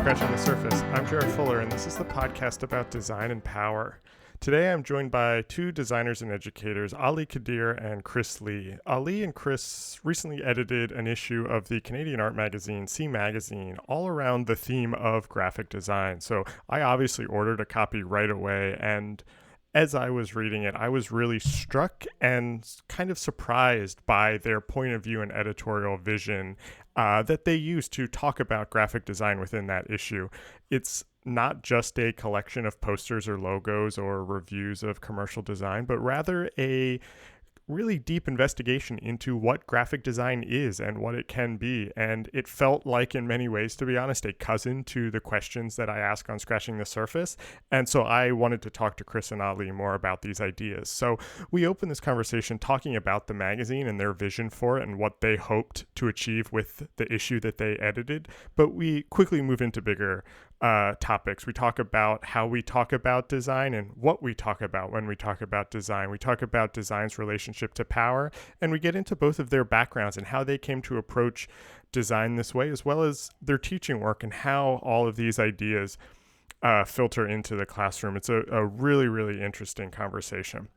Scratching the Surface. I'm Jarrett Fuller, and this is the podcast about design and power. Today I'm joined by two designers and educators, Ali Qadeer and Chris Lee. Ali and Chris recently edited an issue of the Canadian art magazine, C Magazine, all around the theme of graphic design. So I obviously ordered a copy right away, and as I was reading it, I was really struck and kind of surprised by their point of view and editorial vision that they use to talk about graphic design within that issue. It's not just a collection of posters or logos or reviews of commercial design, but rather a really deep investigation into what graphic design is and what it can be. And it felt like, in many ways, to be honest, a cousin to the questions that I ask on Scratching the Surface. And so I wanted to talk to Chris and Ali more about these ideas. So we opened this conversation talking about the magazine and their vision for it and what they hoped to achieve with the issue that they edited. But we quickly move into bigger topics. We talk about how we talk about design and what we talk about when we talk about design. We talk about design's relationship to power, and we get into both of their backgrounds and how they came to approach design this way, as well as their teaching work and how all of these ideas filter into the classroom. It's a really, really interesting conversation.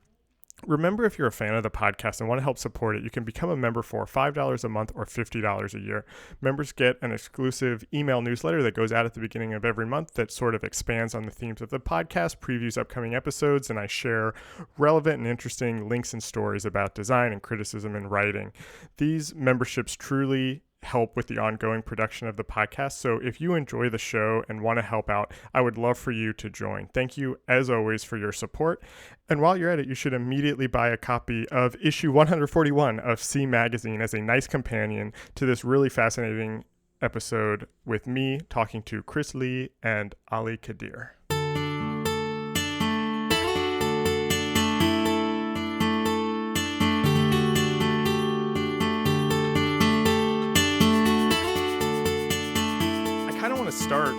Remember, if you're a fan of the podcast and want to help support it, you can become a member for $5 a month or $50 a year. Members get an exclusive email newsletter that goes out at the beginning of every month that sort of expands on the themes of the podcast, previews upcoming episodes, and I share relevant and interesting links and stories about design and criticism and writing. These memberships truly help with the ongoing production of the podcast. So if you enjoy the show and want to help out, I would love for you to join. Thank you, as always, for your support. And while you're at it, you should immediately buy a copy of issue 141 of C Magazine as a nice companion to this really fascinating episode with me talking to Chris Lee and Ali Qadeer. Start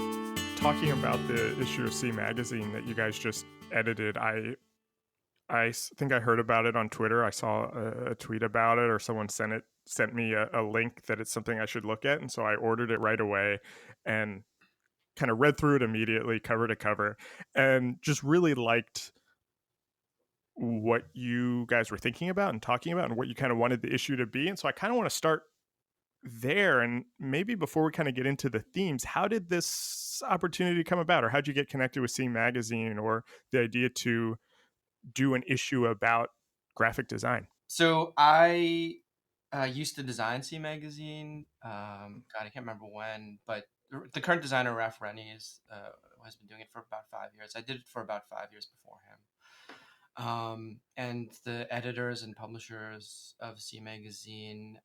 talking about the issue of C Magazine that you guys just edited. I think I heard about it on Twitter. I saw a tweet about it, or someone sent me a link that it's something I should look at, and so I ordered it right away and kind of read through it immediately, cover to cover, and just really liked what you guys were thinking about and talking about and what you kind of wanted the issue to be. And so I kind of want to start there, and maybe before we kind of get into the themes, how did this opportunity come about, or how'd you get connected with C Magazine, or the idea to do an issue about graphic design? So I used to design C Magazine. God, I can't remember when, but the current designer, Raf Rennie, has been doing it for about 5 years. I did it for about 5 years before him. And the editors and publishers of C Magazine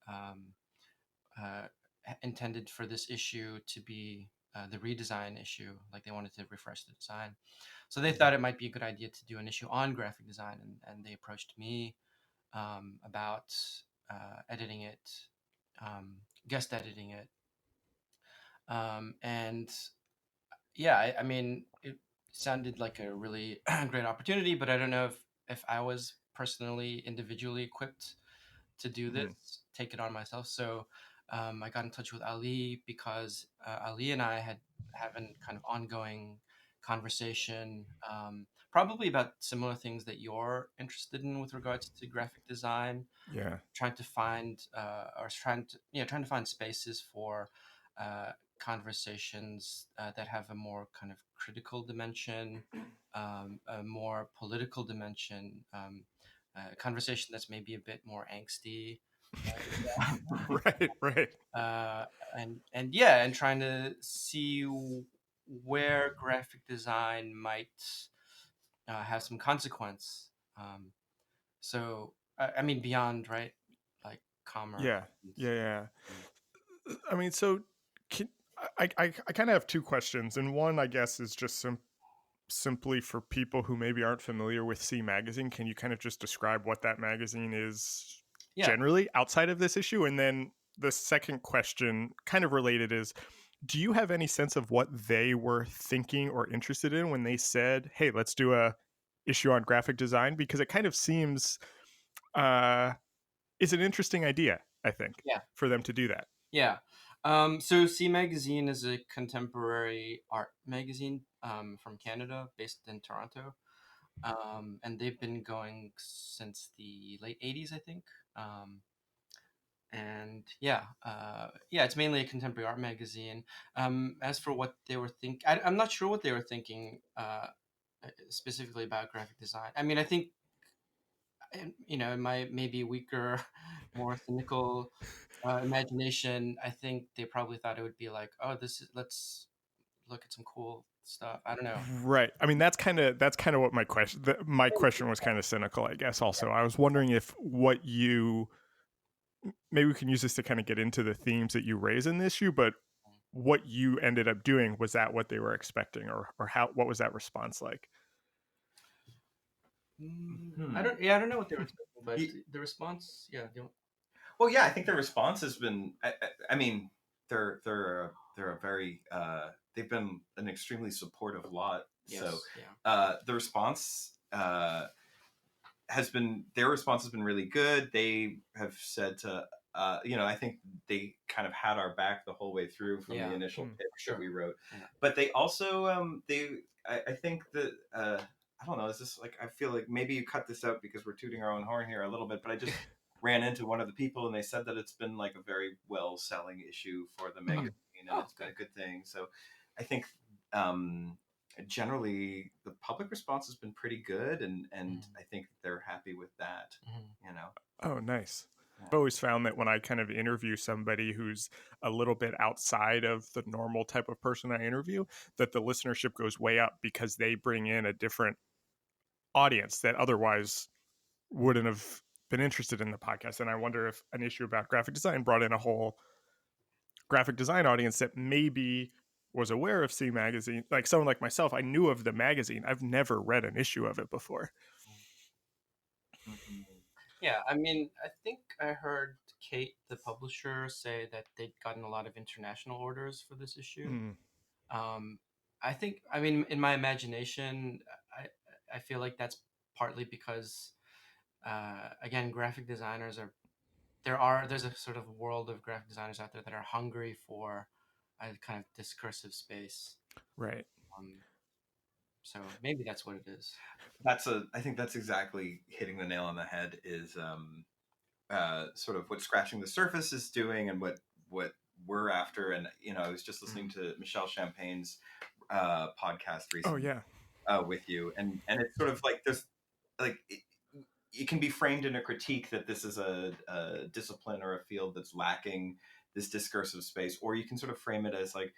intended for this issue to be the redesign issue. Like, they wanted to refresh the design. So they thought it might be a good idea to do an issue on graphic design. And they approached me about editing it, guest editing it. And yeah, I mean, it sounded like a really great opportunity, but I don't know if I was personally, individually equipped to do this, take it on myself. So I got in touch with Ali because Ali and I have a kind of ongoing conversation, probably about similar things that you're interested in with regards to graphic design. Yeah. Trying to find trying to find spaces for conversations that have a more kind of critical dimension, a more political dimension, a conversation that's maybe a bit more angsty. Right. And trying to see where graphic design might have some consequence. So I mean, beyond, right, like commerce. Yeah. I mean, so I kind of have two questions, and one, I guess, is just simply for people who maybe aren't familiar with C Magazine. Can you kind of just describe what that magazine is generally outside of this issue? And then the second question, kind of related, is, do you have any sense of what they were thinking or interested in when they said, hey, let's do a issue on graphic design? Because it kind of seems is an interesting idea, I think, for them to do that. Yeah. So C Magazine is a contemporary art magazine from Canada, based in Toronto, and they've been going since the late '80s, I think. And yeah, it's mainly a contemporary art magazine. As for what they were I'm not sure what they were thinking specifically about graphic design. I mean, I think in my maybe weaker, more cynical imagination, I think they probably thought it would be like, oh, let's look at some cool stuff. I don't know. Right. I mean, that's kind of what my question was kind of cynical, I guess. Also, I was wondering if what you maybe we can use this to kind of get into the themes that you raise in the issue, but what you ended up doing, was that what they were expecting, or what was that response like? I don't know what they were expecting, but the response, yeah. Well, yeah, I think the response has been. I mean, they're a very. They've been an extremely supportive lot. Yes, So, yeah. the response has been. Their response has been really good. They have said to. I think they kind of had our back the whole way through from the initial pitch that we wrote. Yeah. But they also, I think that, I don't know, is this like, I feel like maybe you cut this out because we're tooting our own horn here a little bit, but I just ran into one of the people and they said that it's been like a very well selling issue for the magazine and it's been a good thing. So I think, generally the public response has been pretty good and I think they're happy with that, Oh, nice. I've always found that when I kind of interview somebody who's a little bit outside of the normal type of person I interview, that the listenership goes way up because they bring in a different audience that otherwise wouldn't have been interested in the podcast. And I wonder if an issue about graphic design brought in a whole graphic design audience that maybe was aware of C Magazine. Like someone like myself, I knew of the magazine. I've never read an issue of it before. Yeah, I mean, I think I heard Kate, the publisher, say that they'd gotten a lot of international orders for this issue. I think, I mean, in my imagination, I feel like that's partly because, again, graphic designers there's a sort of world of graphic designers out there that are hungry for a kind of discursive space. Right. So maybe that's what it is. I think that's exactly hitting the nail on the head, is sort of what Scratching the Surface is doing and what we're after. And I was just listening to Michelle Champagne's podcast recently. Oh yeah. With you, and it's sort of like there's like it can be framed in a critique that this is a discipline or a field that's lacking this discursive space, or you can sort of frame it as like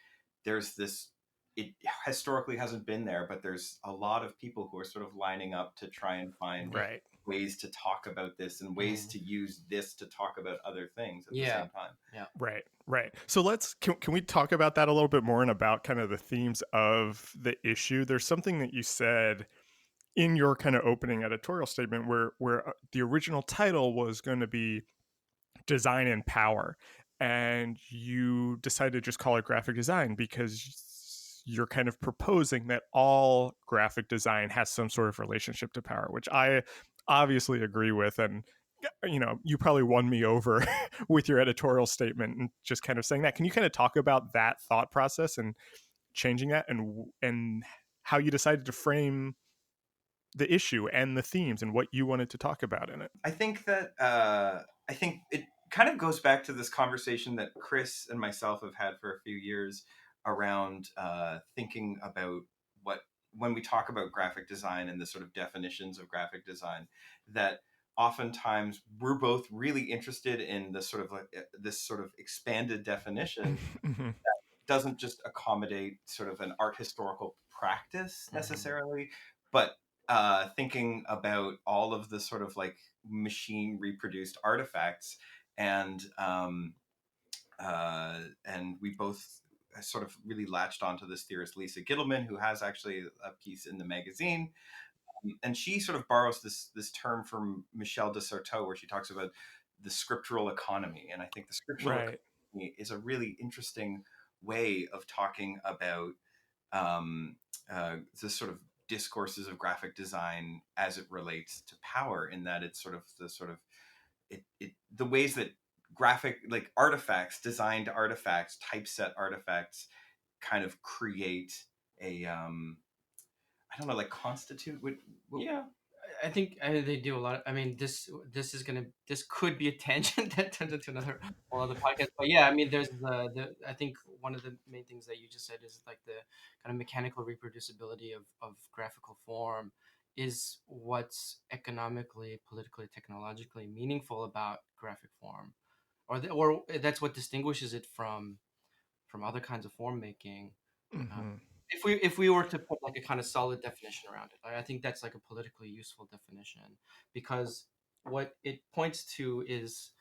there's this, it historically hasn't been there, but there's a lot of people who are sort of lining up to try and find ways to talk about this and ways to use this to talk about other things at the same time. Yeah. Right. So can we talk about that a little bit more and about kind of the themes of the issue? There's something that you said in your kind of opening editorial statement where the original title was going to be Design and Power, and you decided to just call it graphic design because you're kind of proposing that all graphic design has some sort of relationship to power, which I obviously agree with. And you probably won me over with your editorial statement and just kind of saying that. Can you kind of talk about that thought process and changing that, and how you decided to frame the issue and the themes and what you wanted to talk about in it? I think that I think it kind of goes back to this conversation that Chris and myself have had for a few years around thinking about when we talk about graphic design and the sort of definitions of graphic design, that oftentimes we're both really interested in this sort of expanded definition that doesn't just accommodate sort of an art historical practice necessarily, but thinking about all of the sort of like machine reproduced artifacts, and we both sort of really latched onto this theorist Lisa Gittleman, who has actually a piece in the magazine, and she sort of borrows this term from Michel de Certeau, where she talks about the scriptural economy. And I think the scriptural economy is a really interesting way of talking about the sort of discourses of graphic design as it relates to power, in that it's sort of the ways that graphic, like artifacts, designed artifacts, typeset artifacts kind of create a I don't know, like constitute Yeah, I think they do a lot. I mean, this could be a tangent that turns into another whole other podcast. But yeah, I mean, there's the I think one of the main things that you just said is like the kind of mechanical reproducibility of graphical form is what's economically, politically, technologically meaningful about graphic form, or that's what distinguishes it from other kinds of form making. Mm-hmm. If we were to put like a kind of solid definition around it, I think that's like a politically useful definition, because what it points to is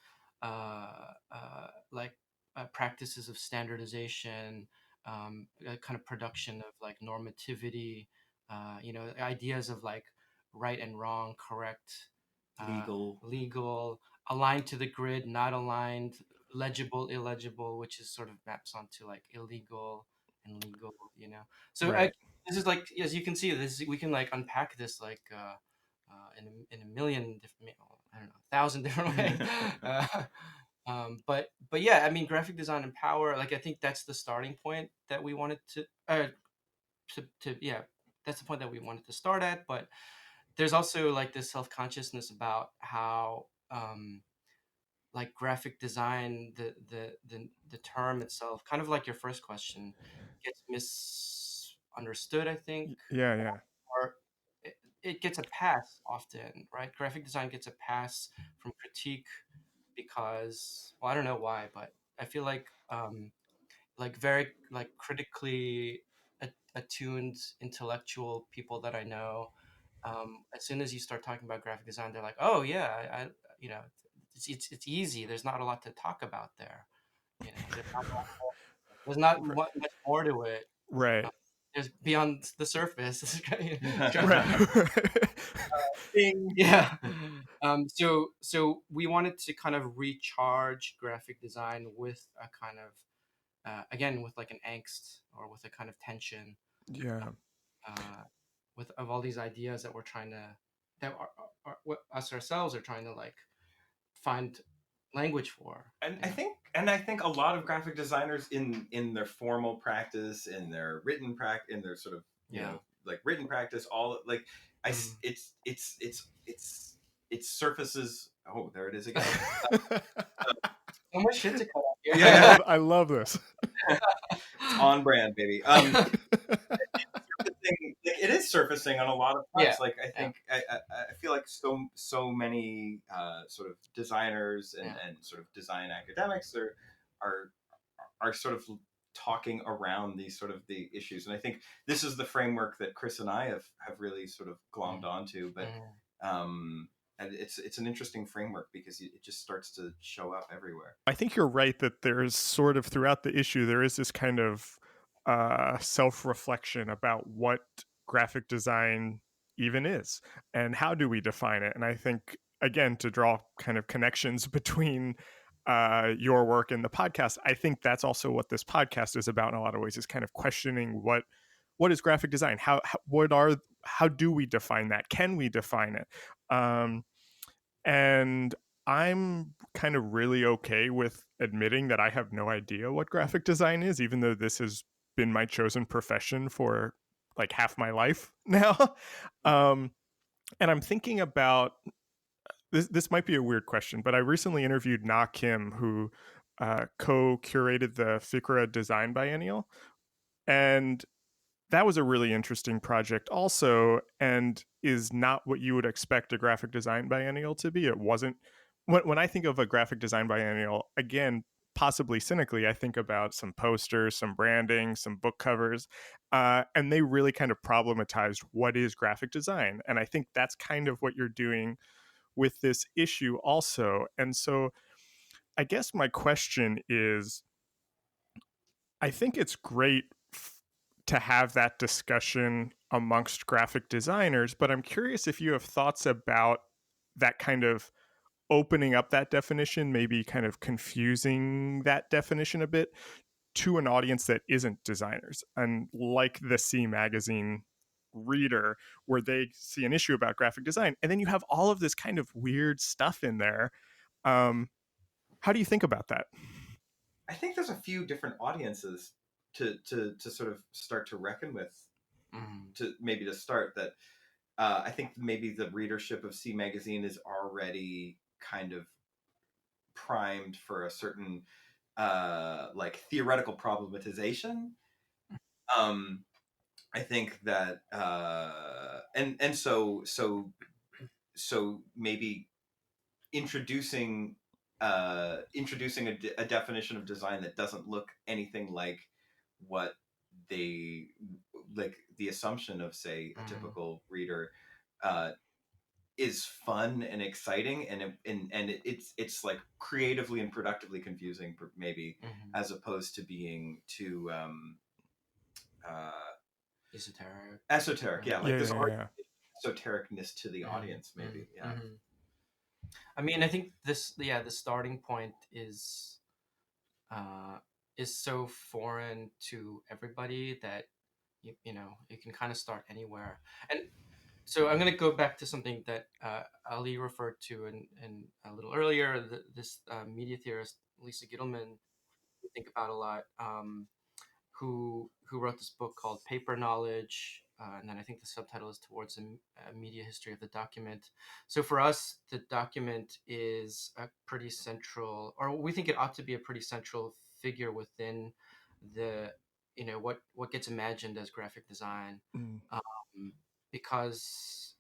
like practices of standardization, a kind of production of like normativity, ideas of like right and wrong, correct, legal, aligned to the grid, not aligned, legible, illegible, which is sort of maps onto like illegal and legal, so Right. this is like, as you can see, we can like unpack this like in a million different, I don't know, 1,000 different ways. But yeah, I mean, graphic design and power, like I think that's the starting point that we wanted to yeah, that's the point that we wanted to start at. But there's also like this self-consciousness about how like graphic design, the term itself, kind of like your first question, gets misunderstood, I think, Yeah. or it gets a pass often, right? Graphic design gets a pass from critique because, well, I don't know why, but I feel like very like critically attuned intellectual people that I know, as soon as you start talking about graphic design, they're like, oh yeah, I you know it's easy. There's not a lot to talk about there. There's not much more to it. Right. There's beyond the surface. Right. Yeah. So we wanted to kind of recharge graphic design with a kind of again, with like an angst or with a kind of tension, Yeah. uh, with of all these ideas that we're trying to that what us ourselves are trying to like find language for. And I think a lot of graphic designers in their formal practice, in their written practice, in their sort of like written practice, all like it surfaces. Oh, there it is again. So much shit to cut off here. Yeah. I love this. It's on brand, baby. It is surfacing on a lot of fronts. Yeah. Like I think I feel like so many sort of designers and sort of design academics are sort of talking around these sort of the issues, and I think this is the framework that Chris and I have really sort of glommed onto. But and it's an interesting framework because it just starts to show up everywhere. I think you're right that there's sort of throughout the issue there is this kind of self-reflection about what graphic design even is and how do we define it. And I think, again, to draw kind of connections between your work and the podcast, I think that's also what this podcast is about in a lot of ways, is kind of questioning what is graphic design? How do we define that? Can we define it? And I'm kind of really okay with admitting that I have no idea what graphic design is, even though this has been my chosen profession for like half my life now. And I'm thinking about this. This might be a weird question, but I recently interviewed Na Kim, who co-curated the Fikra Design Biennial, and that was a really interesting project also, and is not what you would expect a graphic design biennial to be. It wasn't. When I think of a graphic design biennial, again, possibly cynically, I think about some posters, some branding, some book covers, and they really kind of problematized what is graphic design. And I think that's kind of what you're doing with this issue also. And so I guess my question is, I think it's great to have that discussion amongst graphic designers, but I'm curious if you have thoughts about that kind of opening up that definition, maybe kind of confusing that definition a bit to an audience that isn't designers, and like the C magazine reader, where they see an issue about graphic design and then you have all of this kind of weird stuff in there. How do you think about that? I think there's a few different audiences to sort of start to reckon with. To start that, I think maybe the readership of C Magazine is already kind of primed for a certain like theoretical problematization. I think that and so maybe introducing a definition of design that doesn't look anything like what they like the assumption of, say, a typical reader is fun and exciting, and it's like creatively and productively confusing, maybe, as opposed to being too esoteric. Yeah, like there's esotericness to the audience, maybe. Yeah. I mean, I think the starting point is so foreign to everybody that you know, you can kind of start anywhere. And so I'm going to go back to something that Ali referred to in a little earlier. This media theorist Lisa Gittleman, we think about a lot, who wrote this book called Paper Knowledge, and then I think the subtitle is Towards a Media History of the Document. So for us, the document is a pretty central, or we think it ought to be a pretty central figure within the, you know, what gets imagined as graphic design, because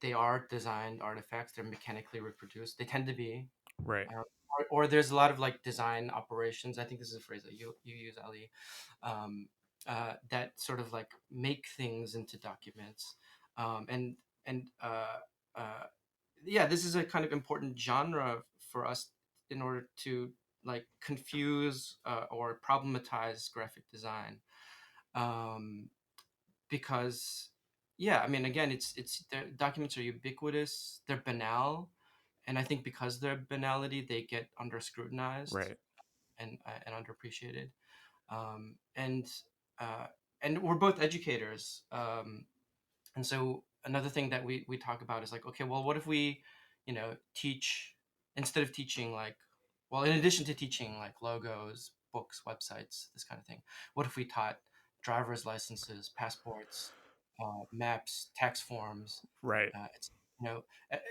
they are designed artifacts. They're mechanically reproduced. They tend to be. Right. Or there's a lot of like design operations. I think this is a phrase that you use, Ali, that sort of like make things into documents. And yeah, this is a kind of important genre for us in order to like confuse or problematize graphic design, because yeah, I mean, again, it's the documents are ubiquitous, they're banal, and I think because of their banality, they get under scrutinized, Right. and underappreciated. And we're both educators, and so another thing that we talk about is like, okay, well, what if we, you know, teach, instead of teaching like, well, in addition to teaching like logos, books, websites, this kind of thing, what if we taught driver's licenses, passports, maps, tax forms? Right. It's, you know,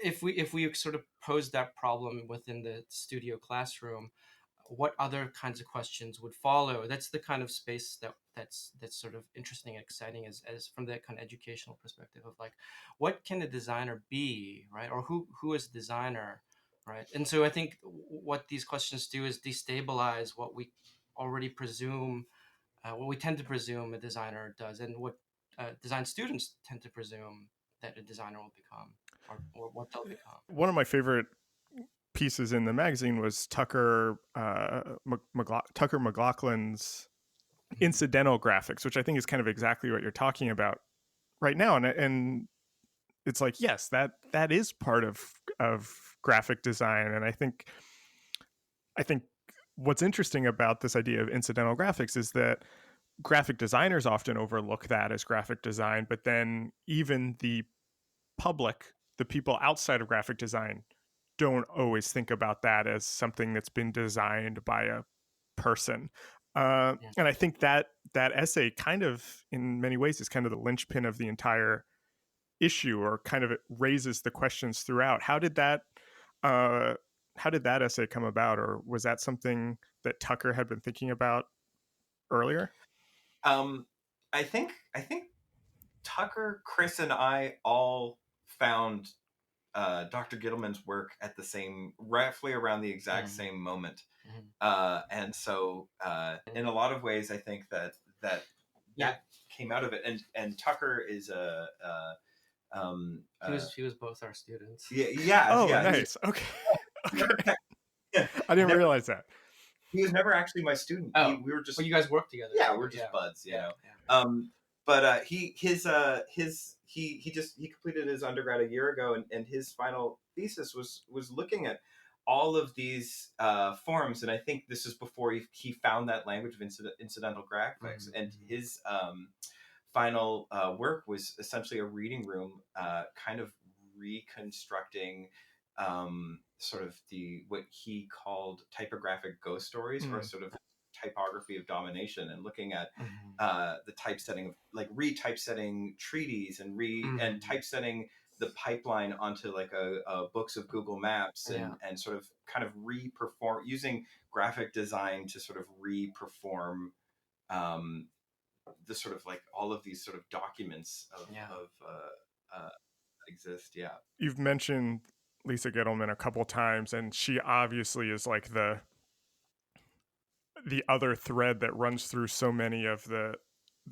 if we sort of pose that problem within the studio classroom, what other kinds of questions would follow? That's the kind of space that's sort of interesting and exciting, as from that kind of educational perspective of like, what can a designer be, right? Or who is a designer, right? And so I think what these questions do is destabilize what we already presume, what we tend to presume a designer does, and what design students tend to presume that a designer will become, or what they'll become. One of my favorite pieces in the magazine was Tucker McLaughlin's incidental graphics, which I think is kind of exactly what you're talking about right now. And it's like, yes, that is part of graphic design. And I think what's interesting about this idea of incidental graphics is that graphic designers often overlook that as graphic design, but then even the public, the people outside of graphic design, don't always think about that as something that's been designed by a person. And I think that essay kind of, in many ways, is kind of the linchpin of the entire issue, or kind of it raises the questions throughout. How did that essay come about, or was that something that Tucker had been thinking about earlier? I think Tucker, Chris, and I all found Dr. Gittleman's work at the same, roughly around the exact same moment, and so in a lot of ways, I think that came out of it. And Tucker is he was both our students. Nice. Okay. I didn't realize that. He was never actually my student. We were just. Well, you guys worked together. Yeah, we're just buds, you know. Yeah. But he completed his undergrad a year ago, and his final thesis was looking at all of these forms, and I think this is before he found that language of incidental graphics, and his final work was essentially a reading room, kind of reconstructing sort of what he called typographic ghost stories, or sort of typography of domination, and looking at the typesetting of like retypesetting treaties and typesetting the pipeline onto like a books of Google Maps, and sort of kind of re-perform using graphic design to sort of re-perform the sort of like all of these sort of documents of exist. Yeah. You've mentioned Lisa Gittleman a couple times, and she obviously is like the other thread that runs through so many of the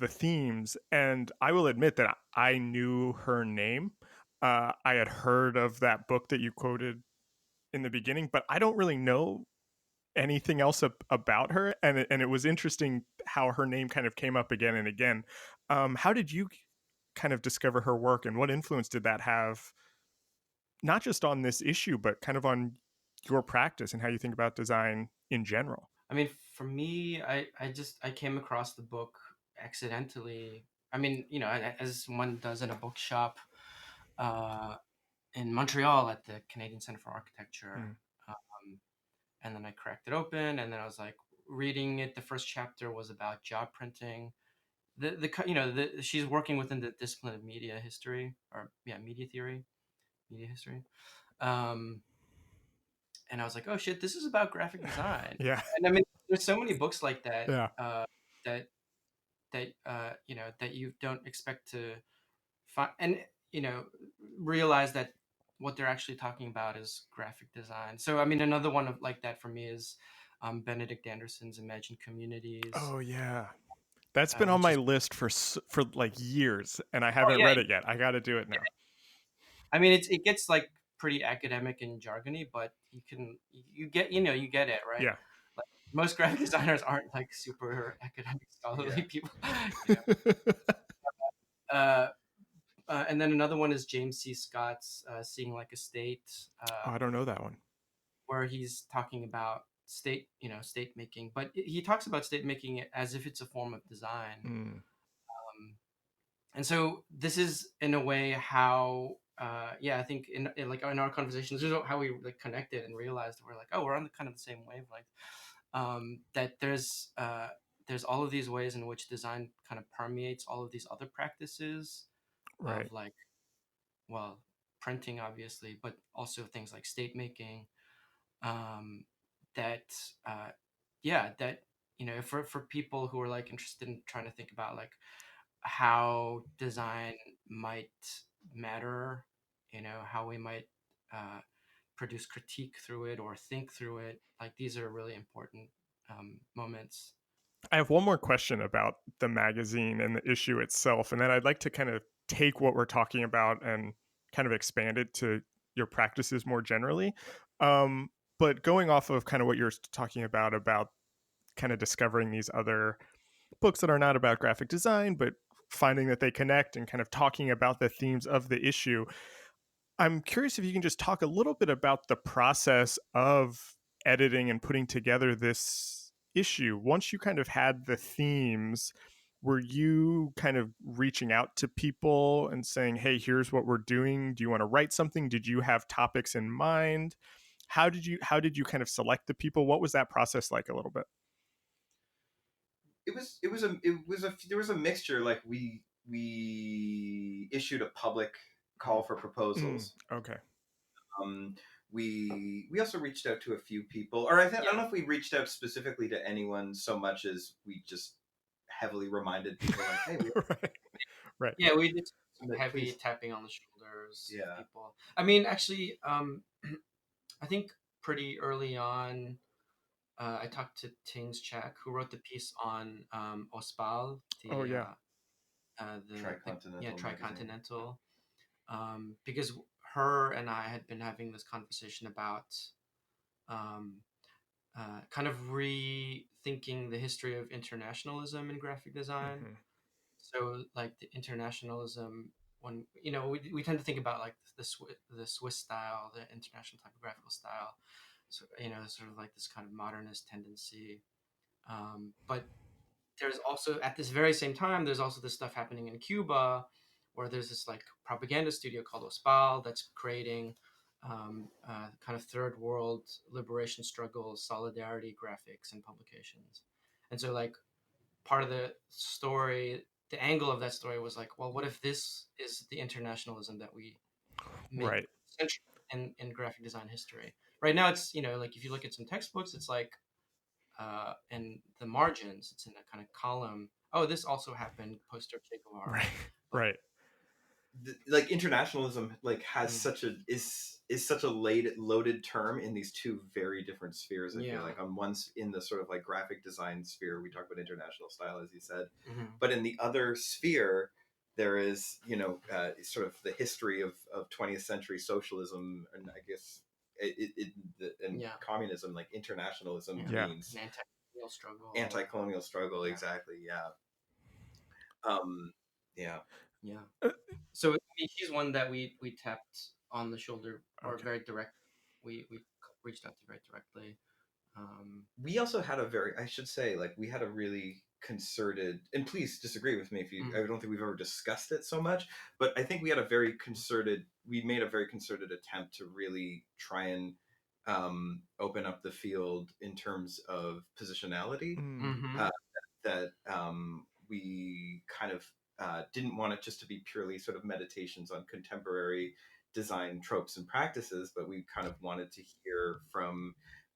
themes. And I will admit that I knew her name. I had heard of that book that you quoted in the beginning, but I don't really know anything else about her. And it was interesting how her name kind of came up again and again. How did you kind of discover her work, and what influence did that have, not just on this issue, but kind of on your practice and how you think about design in general? I mean, for me, I came across the book accidentally. I mean, you know, as one does in a bookshop in Montreal at the Canadian Center for Architecture. And then I cracked it open, and then I was like reading it. The first chapter was about job printing. She's working within the discipline of media history, or media theory, media history. And I was like, oh shit, this is about graphic design. Yeah. And I mean, there's so many books like that. Yeah. That you don't expect to find, and realize that what they're actually talking about is graphic design. So I mean, another one of like that for me is Benedict Anderson's Imagined Communities. Oh yeah, that's been on my list for like years, and I haven't read it yet. I got to do it now. I mean, it gets like pretty academic and jargony, but you get it, right? Yeah. Like, most graphic designers aren't like super academic scholarly people. And then another one is James C. Scott's Seeing Like a State. I don't know that one. Where he's talking about state making, but he talks about state making as if it's a form of design. And so this is in a way how, I think in our conversations, this is how we like connected and realized we're like, oh, we're on the kind of the same wavelength. That there's all of these ways in which design kind of permeates all of these other practices. Right. Of like, well, printing obviously, but also things like state making. For people who are like interested in trying to think about like how design might matter, how we might produce critique through it or think through it, like these are really important moments. I have one more question about the magazine and the issue itself, and then I'd like to kind of take what we're talking about and kind of expand it to your practices more generally. But going off of kind of what you're talking about kind of discovering these other books that are not about graphic design, but finding that they connect and kind of talking about the themes of the issue, I'm curious if you can just talk a little bit about the process of editing and putting together this issue. Once you kind of had the themes, were you kind of reaching out to people and saying, hey, here's what we're doing? Do you want to write something? Did you have topics in mind? How did you kind of select the people? What was that process like a little bit? There was a mixture. Like we issued a public call for proposals. Okay. We also reached out to a few people, or I don't know if we reached out specifically to anyone so much as we just heavily reminded people like, hey, right. Yeah, we did some heavy tapping on the shoulders. Yeah. Of people. I mean, actually, I think pretty early on, I talked to Tings Chak, who wrote the piece on OSPAL. The Tricontinental. Because her and I had been having this conversation about kind of rethinking the history of internationalism in graphic design. So like the internationalism, when we tend to think about like the Swiss style, the international typographical style, so sort of like this kind of modernist tendency, but there's also at this very same time there's also this stuff happening in Cuba where there's this like propaganda studio called OSPAL that's creating kind of third world liberation struggles, solidarity graphics and publications. And so like part of the story, the angle of that story was like, well, what if this is the internationalism that we made Right. central in graphic design history? Right now, it's, like if you look at some textbooks, it's like in the margins, it's in a kind of column. Oh, this also happened post Che Guevara. Right. But, Right. Like internationalism like has Mm. such a is such a loaded term in these two very different spheres. I feel like on one's in the sort of like graphic design sphere, we talk about international style, as you said, but in the other sphere there is sort of the history of 20th century socialism, and I guess and communism. Like internationalism means an anti-colonial struggle. Anti-colonial struggle, exactly. Yeah. Yeah. So he's one that we tapped on the shoulder, or Okay. very direct. We reached out to very directly. We also had I should say, like, we had a really concerted, and please disagree with me if you, I don't think we've ever discussed it so much, but I think we made a very concerted attempt to really try and open up the field in terms of positionality. That we kind of didn't want it just to be purely sort of meditations on contemporary design tropes and practices, but we kind of wanted to hear from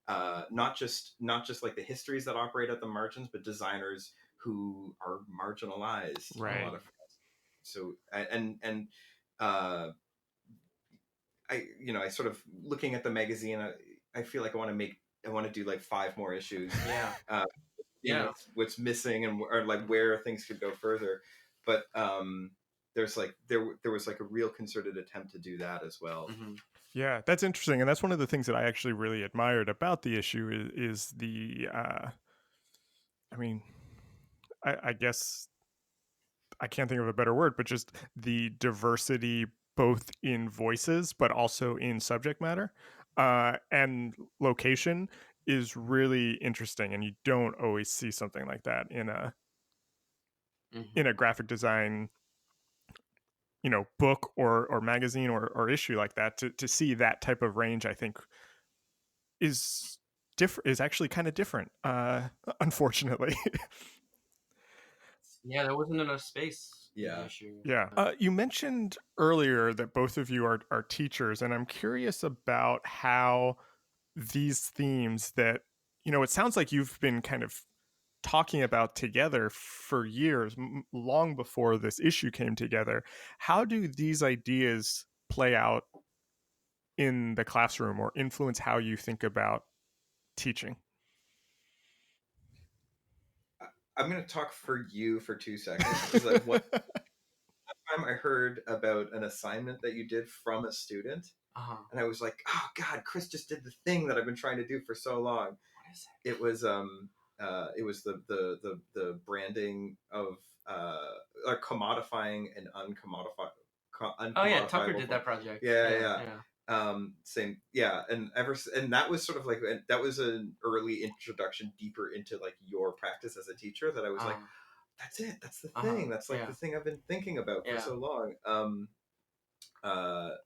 not just like the histories that operate at the margins, but designers who are marginalized. Right. A lot of so and I I sort of looking at the magazine, I feel like I want to do like 5 more issues. What's missing, and or like where things could go further, but there's like there was like a real concerted attempt to do that as well. Yeah, that's interesting, and that's one of the things that I actually really admired about the issue is the I mean, I guess I can't think of a better word, but just the diversity both in voices but also in subject matter and location is really interesting, and you don't always see something like that in a graphic design book or magazine or issue like that. To see that type of range, I think is actually kind of different, unfortunately. There wasn't enough space. Yeah. You mentioned earlier that both of you are teachers, and I'm curious about how these themes that it sounds like you've been kind of talking about together for years, long before this issue came together. How do these ideas play out in the classroom or influence how you think about teaching? I'm going to talk for you for 2 seconds. Like one time I heard about an assignment that you did from a student, and I was like, oh God, Chris just did the thing that I've been trying to do for so long. What is it? It was the branding of or commodifying and uncommodifying. Tucker did that project. Same. And that was sort of like, that was an early introduction deeper into like your practice as a teacher, that I was like, that's it, that's the thing, that's like the thing I've been thinking about for so long.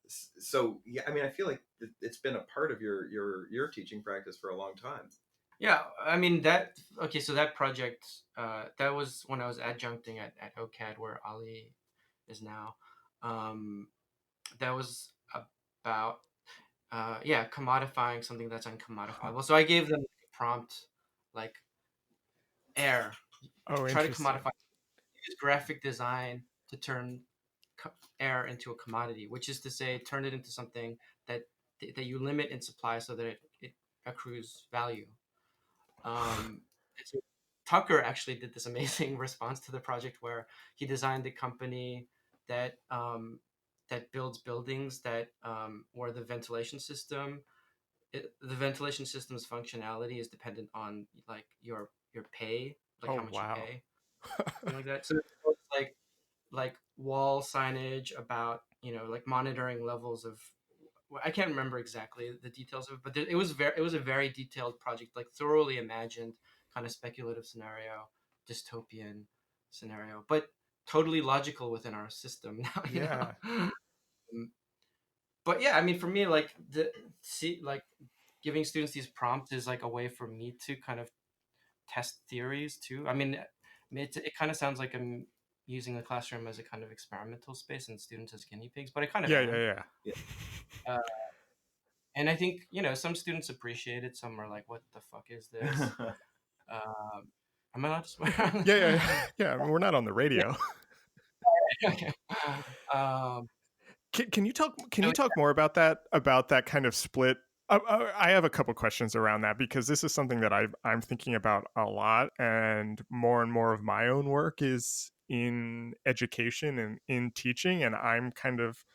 So yeah, I mean, I feel like it's been a part of your teaching practice for a long time. Yeah, I mean so that project, that was when I was adjuncting at OCAD, where Ali is now. That was about commodifying something that's uncommodifiable. So I gave them a prompt like air. Try to commodify. Use graphic design to turn air into a commodity, which is to say, turn it into something that you limit in supply so that it accrues value. So Tucker actually did this amazing response to the project, where he designed a company that builds buildings that where the ventilation system's functionality is dependent on like your pay, like how much you pay, something like that. So it's like wall signage about like monitoring levels of, I can't remember exactly the details of it, but it was a very detailed project, like thoroughly imagined, kind of speculative scenario, dystopian scenario, but totally logical within our system now. but yeah, I mean, for me, like giving students these prompts is like a way for me to kind of test theories too. I mean, it kind of sounds like I'm using the classroom as a kind of experimental space and students as guinea pigs, but I kind of Yeah, am. yeah. Uh, and I think, some students appreciate it. Some are like, "What the fuck is this?" Am I allowed to swear? Yeah. I mean, we're not on the Yeah. radio. Okay. Um, Can you talk? Can so you talk more about that? About that kind of split? I have a couple questions around that because this is something that I'm thinking about a lot, and more of my own work is in education and in teaching, and I'm kind of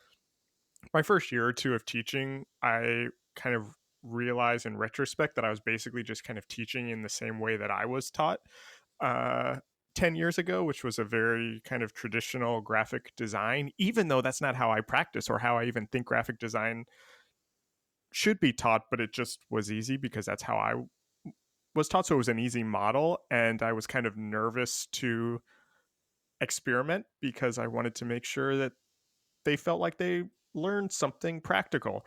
my first year or two of teaching. I kind of realized in retrospect that I was basically just kind of teaching in the same way that I was taught. Uh, 10 years ago, which was a very kind of traditional graphic design, even though that's not how I practice or how I even think graphic design should be taught, but it just was easy because that's how I was taught. So it was an easy model. And I was kind of nervous to experiment because I wanted to make sure that they felt like they learned something practical.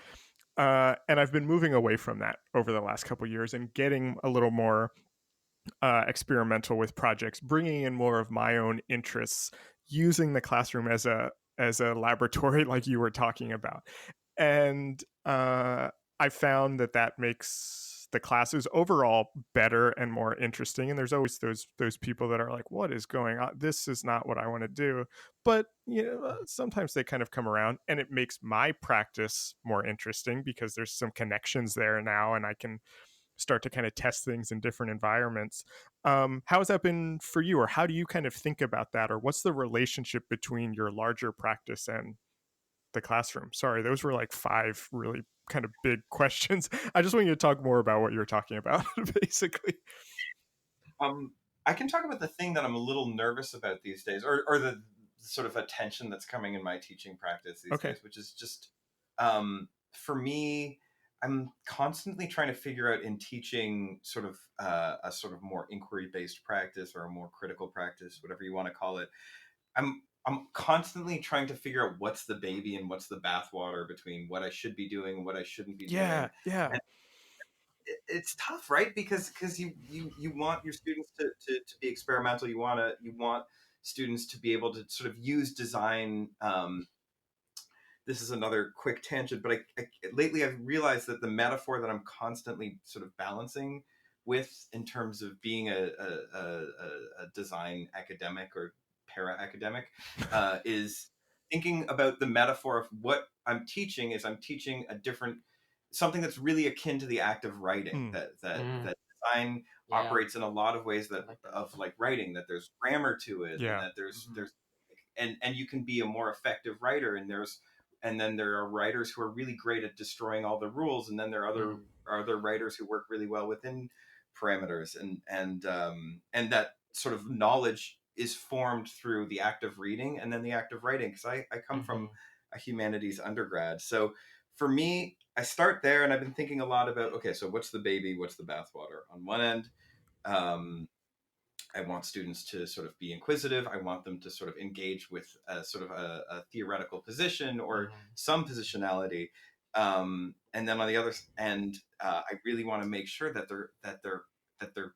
And I've been moving away from that over the last couple of years and getting a little more experimental with projects, bringing in more of my own interests, using the classroom as a laboratory, like you were talking about. And I found that makes the classes overall better and more interesting. And there's always those people that are like, "What is going on? This is not what I want to do." But sometimes they kind of come around, and it makes my practice more interesting because there's some connections there now, and I can start to kind of test things in different environments. How has that been for you, or how do you kind of think about that, or what's the relationship between your larger practice and the classroom? Sorry, those were like 5 really kind of big questions. I just want you to talk more about what you're talking about, basically. I can talk about the thing that I'm a little nervous about these days, or the sort of attention that's coming in my teaching practice these days, which is just, for me, I'm constantly trying to figure out in teaching sort of a sort of more inquiry-based practice or a more critical practice, whatever you want to call it. I'm constantly trying to figure out what's the baby and what's the bathwater between what I should be doing and what I shouldn't be doing. Yeah. And it's tough, right? Because you want your students to be experimental. You want students to be able to sort of use design. This is another quick tangent, but lately I've realized that the metaphor that I'm constantly sort of balancing with in terms of being a design academic or para academic is thinking about the metaphor of what I'm teaching. Is I'm teaching a different something that's really akin to the act of writing. That design operates in a lot of ways like writing. That there's grammar to it, and that there's and you can be a more effective writer, and then there are writers who are really great at destroying all the rules, and then there are other writers who work really well within parameters, and that sort of knowledge is formed through the act of reading and then the act of writing, because I come from a humanities undergrad. So for me, I start there, and I've been thinking a lot about, okay, so what's the baby, what's the bathwater? On one end, I want students to sort of be inquisitive. I want them to sort of engage with a sort of a theoretical position or some positionality. And then on the other end, I really want to make sure that they're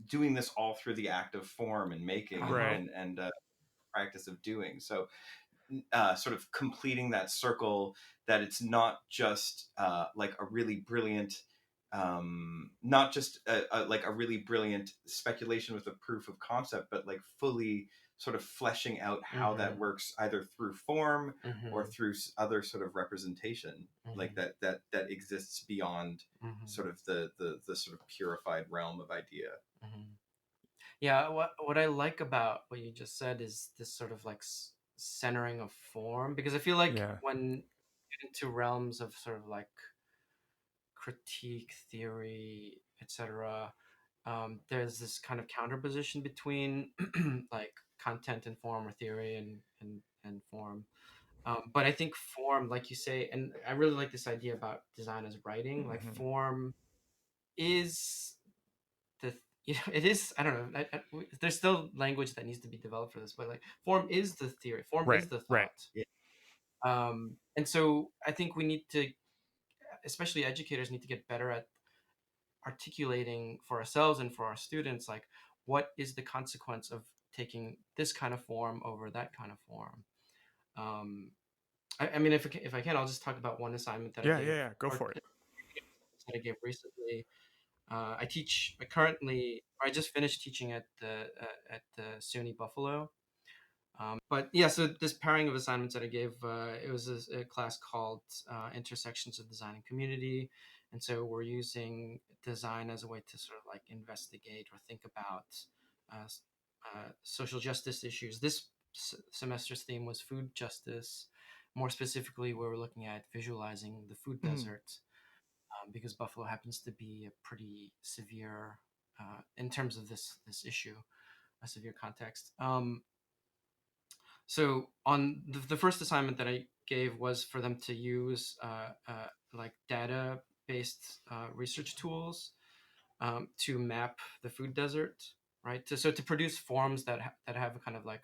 doing this all through the act of form and making and practice of doing. So sort of completing that circle, that it's not just like a really brilliant not just like a really brilliant speculation with a proof of concept, but like fully sort of fleshing out how that works, either through form or through other sort of representation, like that exists beyond sort of the sort of purified realm of idea. Yeah, what I like about what you just said is this sort of like centering of form, because I feel like when you get into realms of sort of like critique, theory, etc., there's this kind of counterposition between like content and form, or theory and form. But I think form, like you say, and I really like this idea about design as writing. Like form is it is, I don't know, there's still language that needs to be developed for this, but like form is the theory, form is the thought. And so I think we need to, especially educators, need to get better at articulating for ourselves and for our students, like, what is the consequence of taking this kind of form over that kind of form. um, I mean, if I can, I'll just talk about one assignment that I gave, Yeah, go or for it. that I gave recently. I teach currently, or I just finished teaching at the SUNY Buffalo. But yeah, so this pairing of assignments that I gave, it was a class called Intersections of Design and Community. And so we're using design as a way to sort of like investigate or think about uh, social justice issues. This semester's theme was food justice. More specifically, we were looking at visualizing the food desert, because Buffalo happens to be a pretty severe, in terms of this issue, a severe context. So on the first assignment that I gave was for them to use like data-based research tools, to map the food desert, right? To produce forms that have a kind of like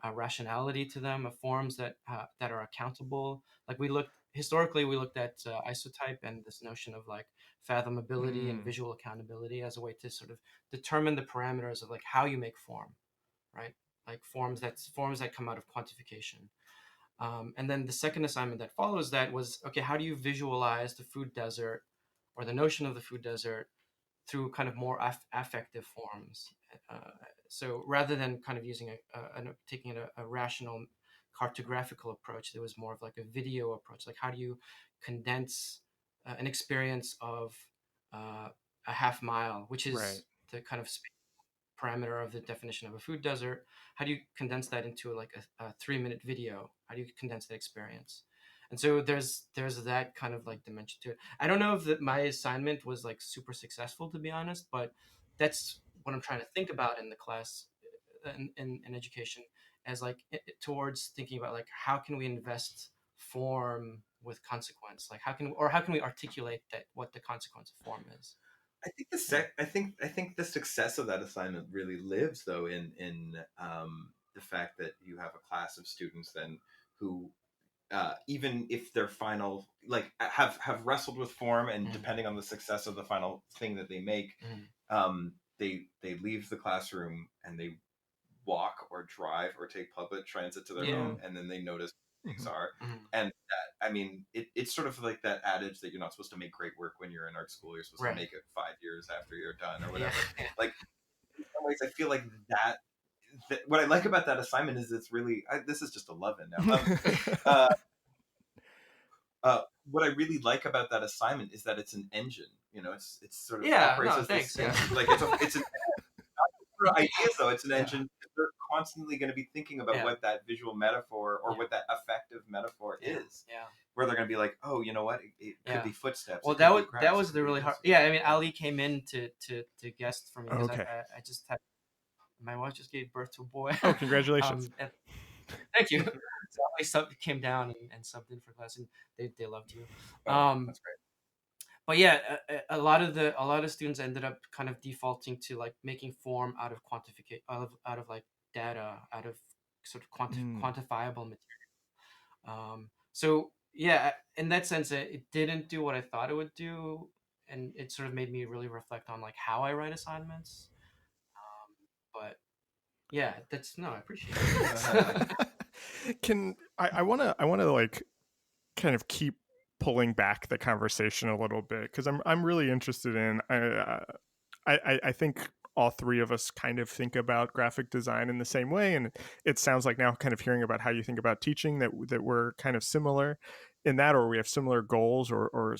a rationality to them, forms that are accountable. Like historically, we looked at isotype and this notion of like fathomability and visual accountability as a way to sort of determine the parameters of like how you make form, right? Like forms that come out of quantification. And then the second assignment that follows that was, okay, how do you visualize the food desert, or the notion of the food desert, through kind of more affective forms? So rather than kind of using taking a rational cartographical approach, there was more of like a video approach. Like, how do you condense an experience of a half mile, which is the kind of parameter of the definition of a food desert? How do you condense that into like a 3-minute video? How do you condense that experience? And so there's that kind of like dimension to it. I don't know if my assignment was like super successful, to be honest, but that's what I'm trying to think about in the class, in education, as like towards thinking about like, how can we invest form with consequence? Like, how can we articulate that, what the consequence of form is? I think the success of that assignment really lives though in the fact that you have a class of students then who even if their final like have wrestled with form, and depending on the success of the final thing that they make, they leave the classroom and they walk or drive or take public transit to their home, and then they notice things are. And that, I mean, it's sort of like that adage that you're not supposed to make great work when you're in art school. You're supposed to make it 5 years after you're done or whatever. Like, in some ways, I feel like that what I like about that assignment is it's really this is just a love-in now. What I really like about that assignment is that it's an engine. You know, it's sort of operates as this engine. Like it's an ideas though. It's an engine. They're constantly going to be thinking about what that visual metaphor or what that affective metaphor is. Where they're going to be like, oh, you know what? It could be footsteps. Well, that was the really hard. Yeah, I mean, Ali came in to guest for me because I just had, my wife just gave birth to a boy. Oh, congratulations! Thank you. So Ali came down and subbed in for class, and they loved you. That's great. But yeah, a lot of students ended up kind of defaulting to like making form out of quantification, out of like data, out of sort of quantifiable material. So yeah, in that sense, it didn't do what I thought it would do, and it sort of made me really reflect on like how I write assignments. But yeah, I appreciate it. I want to like kind of keep pulling back the conversation a little bit, because I'm really interested in I think all three of us kind of think about graphic design in the same way, and it sounds like now kind of hearing about how you think about teaching that we're kind of similar in that, or we have similar goals or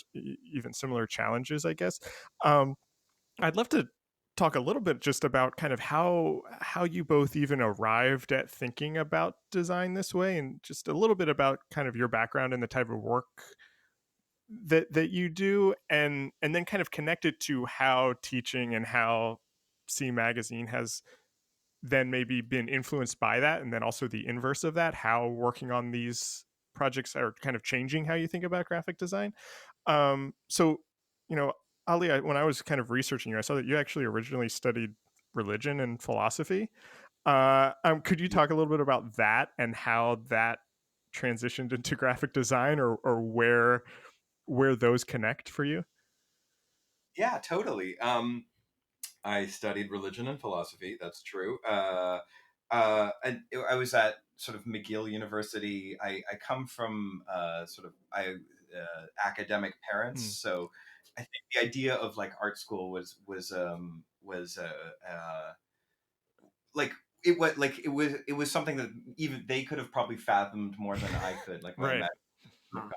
even similar challenges, I guess. I'd love to talk a little bit just about kind of how you both even arrived at thinking about design this way, and just a little bit about kind of your background and the type of work that you do, and then kind of connect it to how teaching and how C Magazine has then maybe been influenced by that, and then also the inverse of that, how working on these projects are kind of changing how you think about graphic design. So, you know, Ali, when I was kind of researching you, I saw that you actually originally studied religion and philosophy. Could you talk a little bit about that and how that transitioned into graphic design, or where those connect for you? Yeah, totally. I studied religion and philosophy. That's true. And I was at sort of McGill University. I come from academic parents, so I think the idea of like art school like it was something that even they could have probably fathomed more than I could. Like my Right.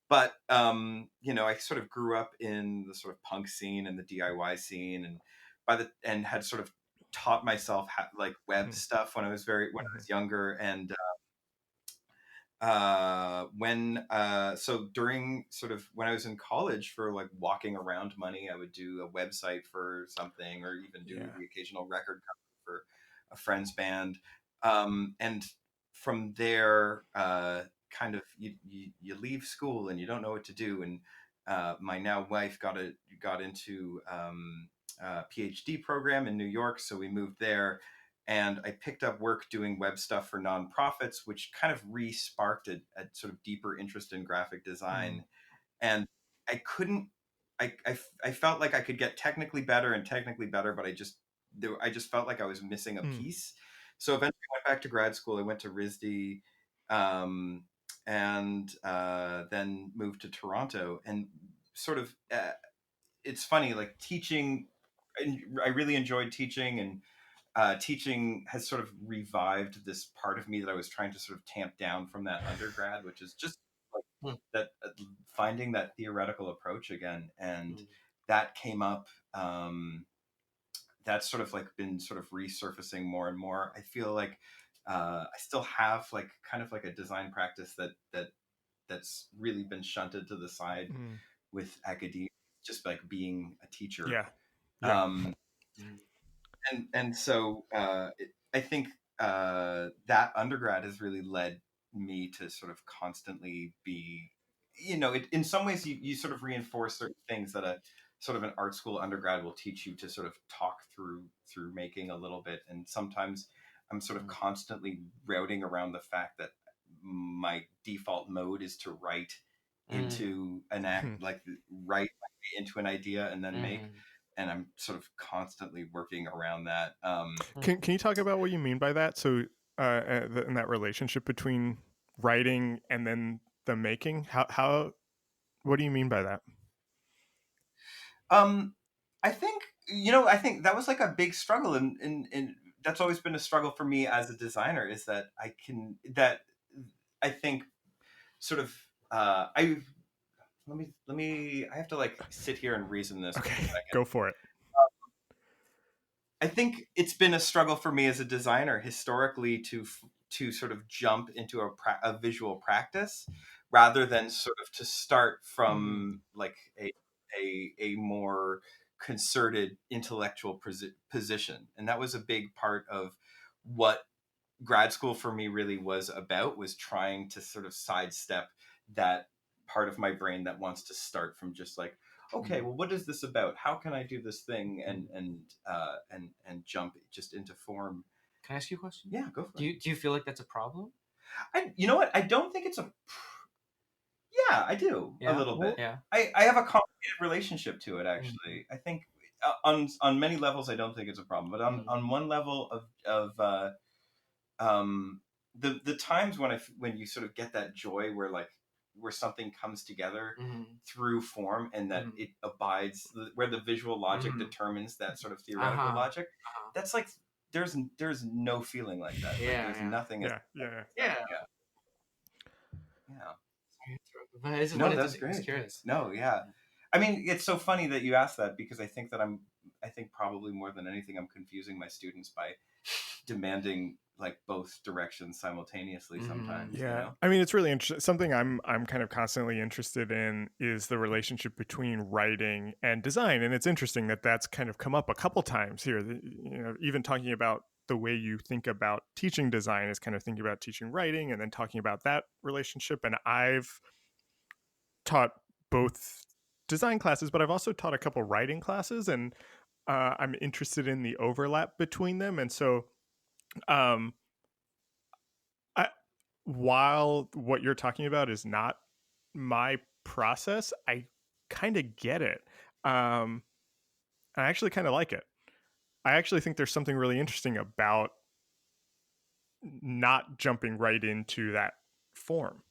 But I sort of grew up in the sort of punk scene and the DIY scene, and had sort of taught myself like web stuff when I was younger, and during sort of when I was in college for like walking around money, I would do a website for something, or even do the occasional record cover for a friend's band, and from there, kind of you leave school and you don't know what to do, and my now wife got into a PhD program in New York, so we moved there, and I picked up work doing web stuff for nonprofits, which kind of re-sparked a sort of deeper interest in graphic design. And I couldn't, I felt like I could get technically better, but I just felt like I was missing a piece. So eventually I went back to grad school. I went to RISD, and then moved to Toronto, and sort of, it's funny, like teaching, I really enjoyed teaching, and teaching has sort of revived this part of me that I was trying to sort of tamp down from that undergrad, which is just like that, finding that theoretical approach again. And that came up. That's sort of like been sort of resurfacing more and more. I feel like I still have like kind of like a design practice that's really been shunted to the side with academia, just like being a teacher. And so I think that undergrad has really led me to sort of constantly be, in some ways you sort of reinforce certain things that a sort of an art school undergrad will teach you to sort of talk through making a little bit. And sometimes I'm sort of constantly routing around the fact that my default mode is to write into an act, like write into an idea and then make. And I'm sort of constantly working around that. Can you talk about what you mean by that? So, in that relationship between writing and then the making, what do you mean by that? I think that was like a big struggle, and that's always been a struggle for me as a designer, is that I think sort of I have to like sit here and reason this. Okay, for a second. Go for it. I think it's been a struggle for me as a designer historically to sort of jump into a visual practice rather than sort of to start from like a more concerted intellectual position. And that was a big part of what grad school for me really was about, was trying to sort of sidestep that part of my brain that wants to start from just like, okay, well, what is this about? How can I do this thing? And jump just into form. Can I ask you a question? Yeah, go for it. Do you feel like that's a problem? You know what? I don't think it's a. Yeah, I do a little bit. Yeah. I have a complicated relationship to it, actually. I think on many levels I don't think it's a problem, but on one level of the times when you sort of get that joy where something comes together through form, and that it abides, where the visual logic determines that sort of theoretical logic, that's like there's no feeling like that. Yeah, like, there's nothing. Yeah. No, that's great. No, yeah. I mean, it's so funny that you asked that, because I think probably more than anything, I'm confusing my students by demanding like both directions simultaneously sometimes. Yeah. I mean, it's really interesting. Something I'm kind of constantly interested in is the relationship between writing and design. And it's interesting that that's kind of come up a couple times here. Even talking about the way you think about teaching design is kind of thinking about teaching writing, and then talking about that relationship. And I've taught both design classes, but I've also taught a couple writing classes, and I'm interested in the overlap between them. And so I while what you're talking about is not my process, I kind of get it. I actually kind of like it. I actually think there's something really interesting about not jumping right into that form.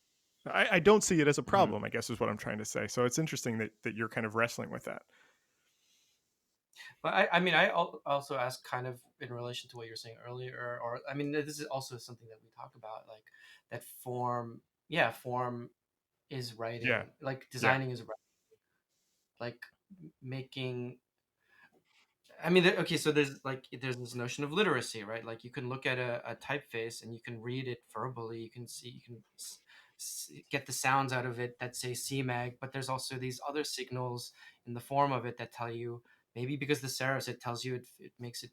I don't see it as a problem, I guess is what I'm trying to say. So it's interesting that you're kind of wrestling with that. But I mean, I also ask kind of in relation to what you're saying earlier, or I mean, this is also something that we talk about, like that form. Yeah, form is writing. Yeah. Like designing is writing. Like making. I mean, okay, so there's this notion of literacy, right? Like you can look at a typeface and you can read it verbally. You can see, you can get the sounds out of it that say CMAG, but there's also these other signals in the form of it that tell you, maybe because the serifs, it tells you it makes it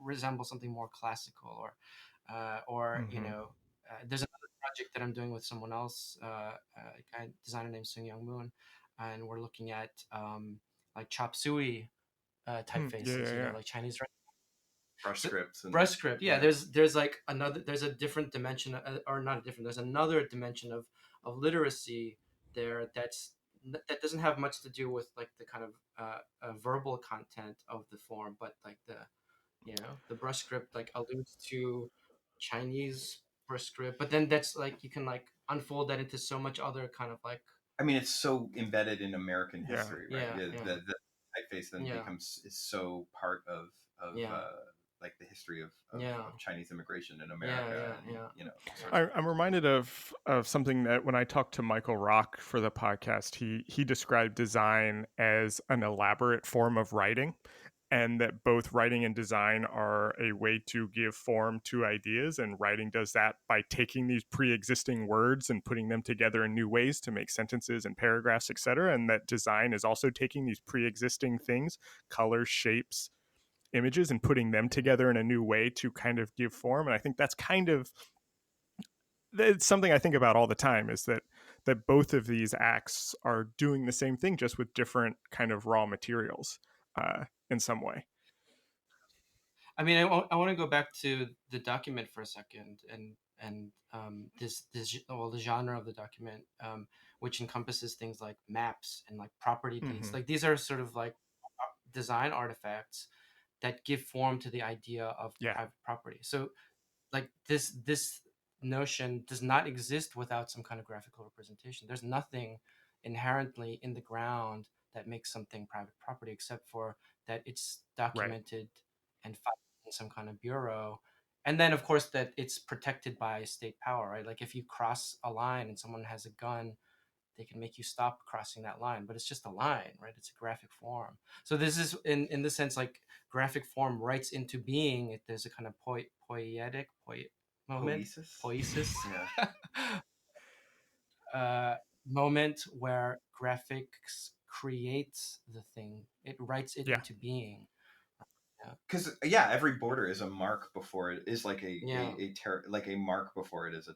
resemble something more classical, or there's another project that I'm doing with someone else, a designer named Sung Young Moon, and we're looking at like chop suey typefaces, like Chinese brush scripts and brush script. Yeah, there's like there's a different dimension, or not different. There's another dimension of literacy there that doesn't have much to do with like the kind of verbal content of the form, but like the brush script like alludes to Chinese brush script, but then that's like you can like unfold that into so much other kind of like. I mean, it's so embedded in American history, right? Yeah. The typeface then is so part of like the history of Chinese immigration in America. I'm reminded of something that when I talked to Michael Rock for the podcast, he described design as an elaborate form of writing, and that both writing and design are a way to give form to ideas, and writing does that by taking these pre-existing words and putting them together in new ways to make sentences and paragraphs, etc. And that design is also taking these pre-existing things, colors, shapes, images, and putting them together in a new way to kind of give form. And I think that's kind of, it's something I think about all the time, is that both of these acts are doing the same thing, just with different kind of raw materials in some way. I mean, I want to go back to the document for a second, and the genre of the document, which encompasses things like maps and like property deeds. Like these are sort of like design artifacts that give form to the idea of private property. So like this notion does not exist without some kind of graphical representation. There's nothing inherently in the ground that makes something private property, except for that it's documented and filed in some kind of bureau. And then of course that it's protected by state power, right? Like if you cross a line and someone has a gun, they can make you stop crossing that line, but it's just a line, right? It's a graphic form. So this is in the sense like graphic form writes into being. There's a kind of poetic moment, poesis moment where graphics creates the thing. It writes it into being. Because every border is a mark before it is like a mark before it is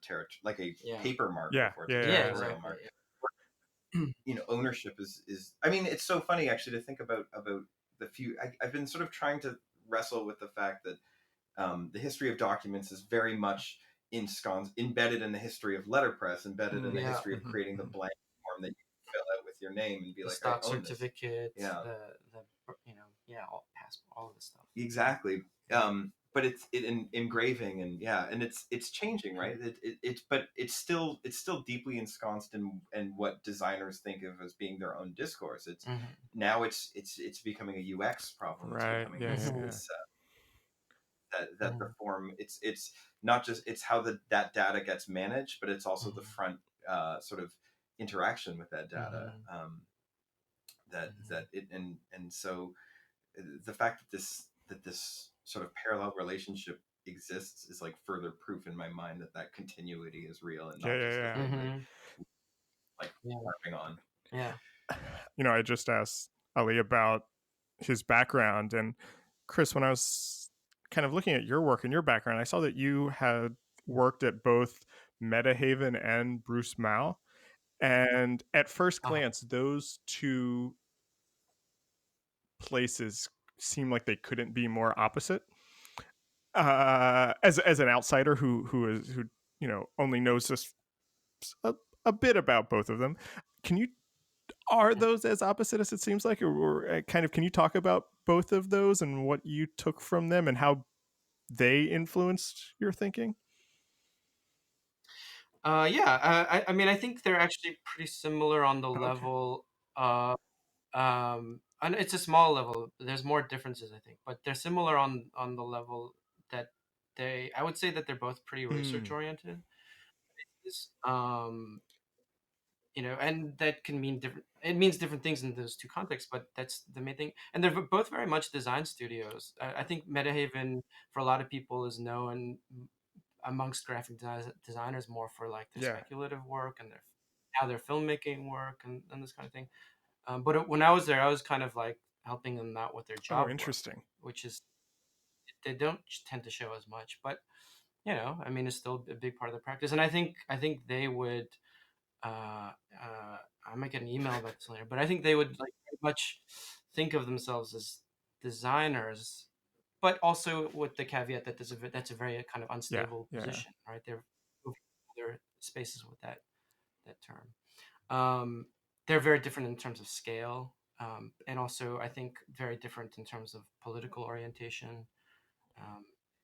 like a paper mark before it's a territorial mark. Ownership is I mean, it's so funny actually to think about the few. I've been sort of trying to wrestle with the fact that the history of documents is very much embedded in the history of letterpress, embedded in the history of creating the blank form that you can fill out with your name and be like, stock certificate, the all passport, all of this stuff. Exactly. But it's engraving and it's changing, right? But it's still deeply ensconced in what designers think of as being their own discourse. It's now it's becoming a UX problem. Right. That the form it's not just it's how that data gets managed, but it's also the front sort of interaction with that data. That it and so the fact that this sort of parallel relationship exists is like further proof in my mind that continuity is real and not just harping on. I just asked Ali about his background, and Chris, when I was kind of looking at your work and your background, I saw that you had worked at both Metahaven and Bruce Mau, and at first glance those two places seem like they couldn't be more opposite. As an outsider who only knows just a bit about both of them. Are those as opposite as it seems like, or kind of, can you talk about both of those and what you took from them and how they influenced your thinking? I mean, I think they're actually pretty similar on the level. And it's a small level. There's more differences, I think, but they're similar on the level that I would say that they're both pretty research oriented. Um, and that can mean different. It means different things in those two contexts, but that's the main thing. And they're both very much design studios. I think Metahaven, for a lot of people, is known amongst graphic designers more for like their speculative work and how their filmmaking work and this kind of thing. But when I was there, I was kind of like helping them out with their job work, which is they don't tend to show as much. But I mean, it's still a big part of the practice. And I think they would. I might get an email about this later, but I think they would like very much think of themselves as designers, but also with the caveat that that's a very kind of unstable position, right? They're moving other spaces with that term. They're very different in terms of scale, and also I think very different in terms of political orientation.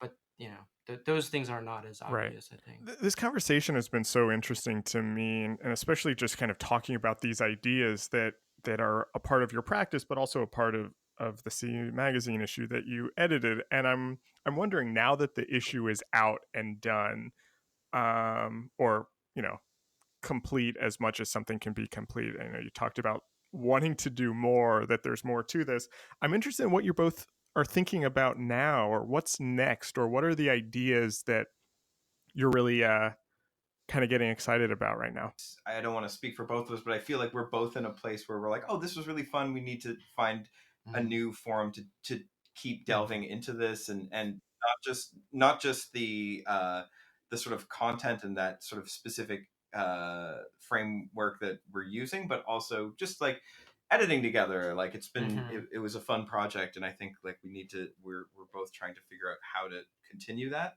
But those things are not as obvious, I think. This conversation has been so interesting to me, and especially just kind of talking about these ideas that are a part of your practice, but also a part of the C magazine issue that you edited. And I'm wondering, now that the issue is out and done, or complete as much as something can be complete. I know you talked about wanting to do more, that there's more to this. I'm interested in what you both are thinking about now, or what's next, or what are the ideas that you're really kind of getting excited about right now. I don't want to speak for both of us, but I feel like we're both in a place where we're like, oh, this was really fun. We need to find a new forum to keep delving into this, and not just the sort of content and that sort of specific framework that we're using, but also just like editing together. Like it's been it was a fun project, and I think like we're both trying to figure out how to continue that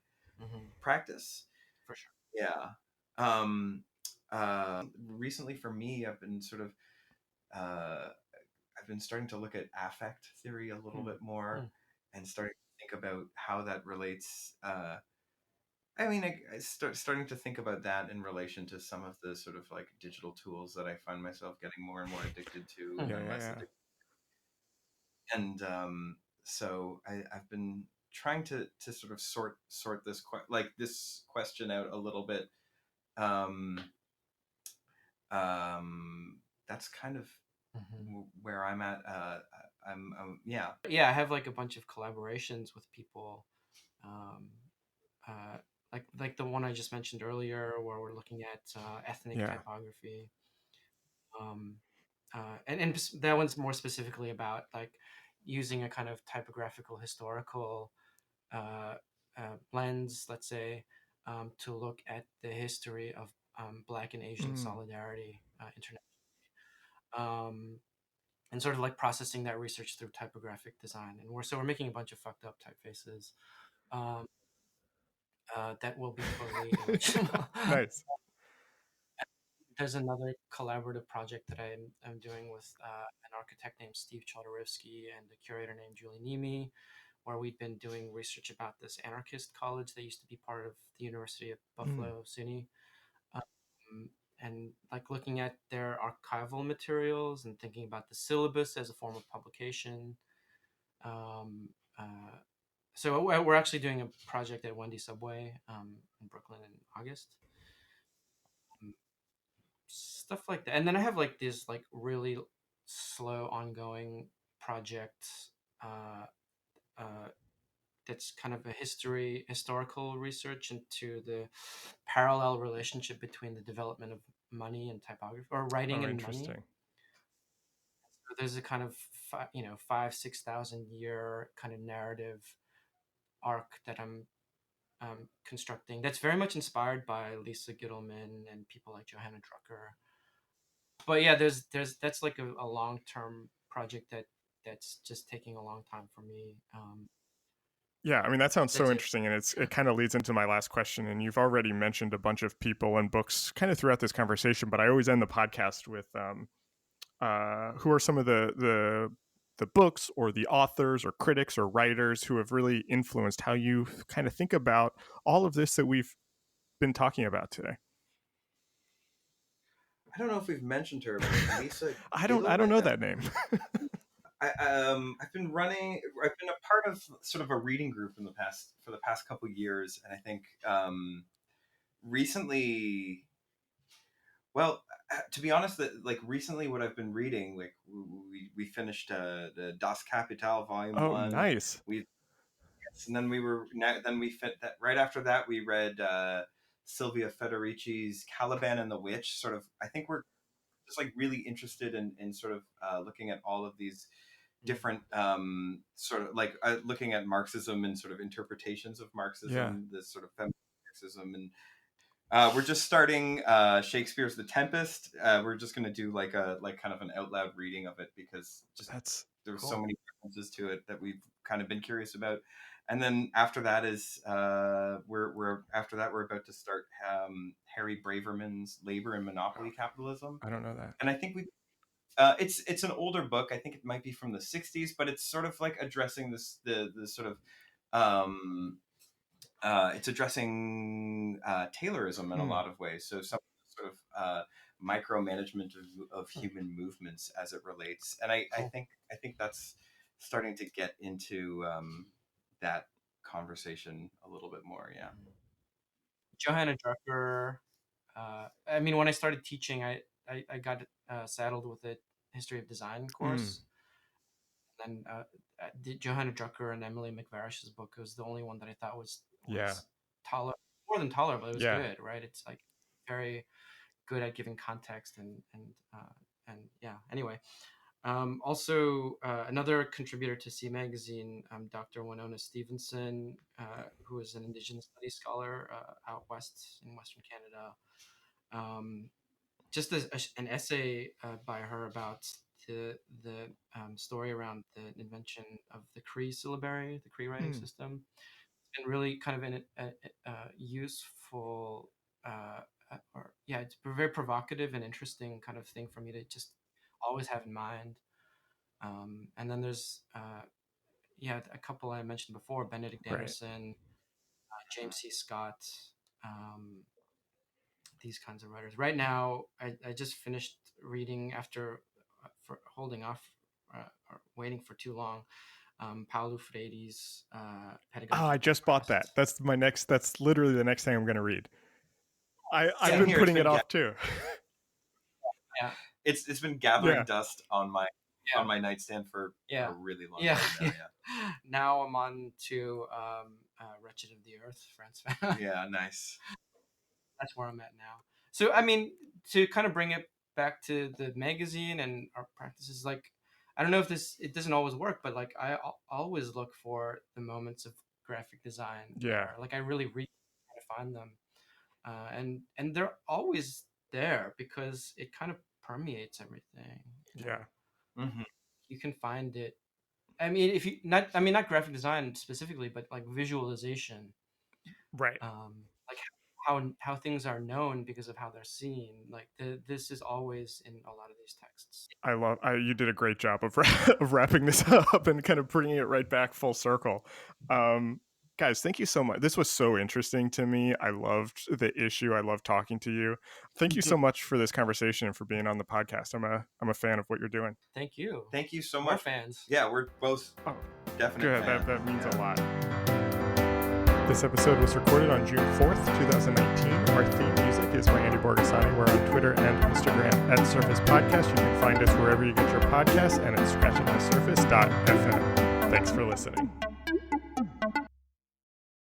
practice. For sure. Yeah. Recently for me, I've been sort of I've been starting to look at affect theory a little bit more, and starting to think about how that relates. I mean, starting to think about that in relation to some of the sort of like digital tools that I find myself getting more and more addicted to, and less addicted. And so I've been trying to sort of sort this this question out a little bit. That's kind of where I'm at. I have like a bunch of collaborations with people, like the one I just mentioned earlier, where we're looking at ethnic typography. And that one's more specifically about like using a kind of typographical historical lens, let's say, to look at the history of Black and Asian solidarity internationally, and sort of like processing that research through typographic design. And we're making a bunch of fucked up typefaces that will be totally illegible. Nice. There's another collaborative project that I'm doing with an architect named Steve Chodorowski and a curator named Julie Nemi, where we've been doing research about this anarchist college that used to be part of the University of Buffalo, SUNY, and like looking at their archival materials and thinking about the syllabus as a form of publication. So we're actually doing a project at Wendy Subway in Brooklyn in August. Stuff like that. And then I have like this like really slow ongoing project that's kind of a historical research into the parallel relationship between the development of money and typography, or writing and money. So there's a kind of 5,000-6,000 year kind of narrative arc that I'm constructing that's very much inspired by Lisa Gittleman and people like Johanna Drucker. But yeah, that's like a long-term project that's just taking a long time for me. Yeah, I mean, that sounds so That's it. interesting, and it kind of leads into my last question. And you've already mentioned a bunch of people and books kind of throughout this conversation, but I always end the podcast with who are some of the books or the authors or critics or writers who have really influenced how you kind of think about all of this that we've been talking about today. I don't know if we've mentioned her, but Lisa. I don't know that name. I've been a part of sort of a reading group for the past couple of years, and I think recently, well, to be honest, that like recently what I've been reading, like we finished the Das Kapital Volume 1. Oh, nice. And then we fit that right after that we read Silvia Federici's Caliban and the Witch. Sort of, I think we're just like really interested in sort of looking at all of these different sort of like looking at Marxism and sort of interpretations of Marxism, this sort of feminist Marxism, and we're just starting Shakespeare's The Tempest. We're just going to do like kind of an out loud reading of it because there's so many references to it that we've kind of been curious about. And then after that is we're about to start Harry Braverman's Labor and Monopoly Capitalism. I don't know that. And I think it's an older book. I think it might be from the 60s, but it's sort of like addressing the sort of it's addressing Taylorism in a lot of ways. So some sort of micromanagement of human movements as it relates. And I think that's starting to get into that conversation a little bit more. Yeah. Johanna Drucker. I mean, when I started teaching, I got saddled with a history of design course. And Johanna Drucker and Emily McVarish's book was the only one that I thought was more than tolerable. It was good, right? It's like very good at giving context and yeah. Anyway, also another contributor to C Magazine, Dr. Winona Stevenson, who is an Indigenous Studies scholar out west in Western Canada. Just an essay by her about the story around the invention of the Cree syllabary, the Cree writing system. It's been really kind of a useful, it's a very provocative and interesting kind of thing for me to just always have in mind. And then there's a couple I mentioned before, Benedict Anderson, James C. Scott, these kinds of writers. Right now, I just finished reading after for holding off or waiting for too long. Paulo Freire's Pedagogy. Oh, I just bought that. That's literally the next thing I'm going to read. I've been putting it off too. Yeah, it's been gathering dust on my nightstand for a really long time now. Yeah. Now I'm on to Wretched of the Earth, Franz Fanon. Yeah, nice. That's where I'm at now. So, I mean, to kind of bring it back to the magazine and our practices, like, I don't know if it doesn't always work, but like I always look for the moments of graphic design. Yeah. Like I really try to find them. And they're always there because it kind of permeates everything. Yeah. Mm-hmm. You can find it. I mean, not graphic design specifically, but like visualization. Right. Like how things are known because of how they're seen. Like this is always in a lot of these texts. You did a great job of wrapping this up and kind of bringing it right back full circle. Guys, thank you so much. This was so interesting to me. I loved the issue. I love talking to you. Thank you so much for this conversation and for being on the podcast. I'm a fan of what you're doing. Thank you. Thank you so More much. fans. Yeah, we're both definitely good. That means a lot. This episode was recorded on June 4th, 2019. Our theme music is by Andy Borgasani. We're on Twitter and Instagram at Surface Podcast. You can find us wherever you get your podcasts and at scratchingthesurface.fm. Thanks for listening.